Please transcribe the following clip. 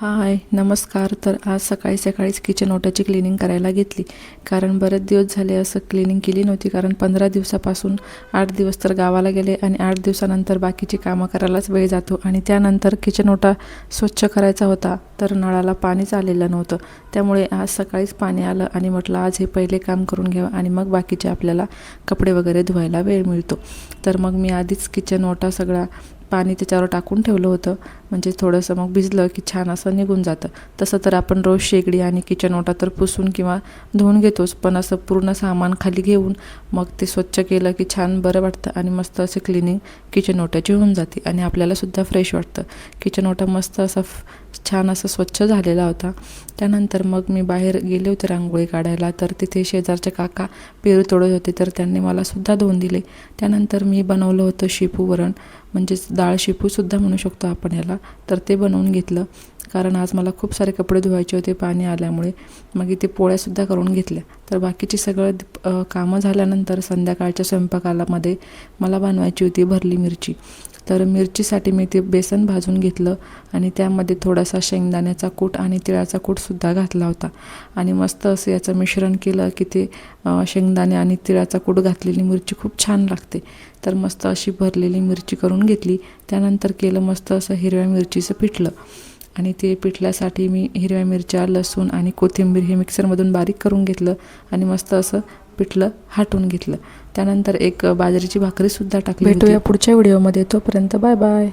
हाय नमस्कार. तर आज सकाळी सकाळीच किचन ओट्याची क्लिनिंग करायला घेतली, कारण बरेच दिवस झाले असं क्लिनिंग केली नव्हती. कारण 15 दिवसापासून 8 दिवस तर गावाला गेले आणि 8 दिवसानंतर बाकीची कामं करायलाच वेळ जातो. आणि त्यानंतर किचन ओटा स्वच्छ करायचा होता, तर नळाला पाणीच आलेलं नव्हतं. त्यामुळे आज सकाळीच पाणी आलं आणि म्हटलं आज हे पहिले काम करून घ्यावं आणि मग बाकीचे आपल्याला कपडे वगैरे धुवायला वेळ मिळतो. तर मग मी आधीच किचन ओटा सगळा पाणी त्याच्यावर टाकून ठेवलं होतं, म्हणजे थोडंसं मग भिजलं की छान असं निघून जातं. तसं तर आपण रोज शेगडी आणि किचन ओटा तर पुसून किंवा धुवून घेतोच, पण असं पूर्ण सामान खाली घेऊन मग ते स्वच्छ केलं की छान बरं वाटतं आणि मस्त असे क्लिनिंग किचन ओट्याची होऊन जाते आणि आपल्यालासुद्धा फ्रेश वाटतं. किचन ओटा मस्त असा छान असं स्वच्छ झालेला होता. त्यानंतर मग मी बाहेर गेले होते रांगोळी काढायला, तर तिथे शेजारचे काका पेरू तोडत होते, तर त्यांनी मलासुद्धा धुवून दिले. त्यानंतर मी बनवलं होतं शेपू वरण, म्हणजेच डाळ शेपूसुद्धा म्हणू शकतो आपण याला. तर ते बनवून घेतलं, कारण आज मला खूप सारे कपडे धुवायचे होते पाणी आल्यामुळे. मग इथे पोळ्यासुद्धा करून घेतल्या. तर बाकीची सगळं कामं झाल्यानंतर संध्याकाळच्या स्वयंपाकामध्ये मला बनवायची होती भरली मिरची. तर मिरचीसाठी मी ते बेसन भाजून घेतलं आणि त्यामध्ये थोडासा शेंगदाण्याचा कूट आणि तिळाचा कूटसुद्धा घातला होता आणि मस्त असं याचं मिश्रण केलं की ते शेंगदाणे आणि तिळाचा कूट घातलेली मिरची खूप छान लागते. तर मस्त अशी भरलेली मिरची करून घेतली. त्यानंतर केलं मस्त असं हिरव्या मिरचीचं पिठलं, आणि ते पिठल्यासाठी मी हिरव्या मिरच्या, लसूण आणि कोथिंबीर हे मिक्सरमधून बारीक करून घेतलं आणि मस्त असं पिठलं हाटून घेतलं. त्यानंतर एक बाजरीची भाकरीसुद्धा टाकली. भेटूया पुढच्या व्हिडिओमध्ये. तोपर्यंत बाय बाय.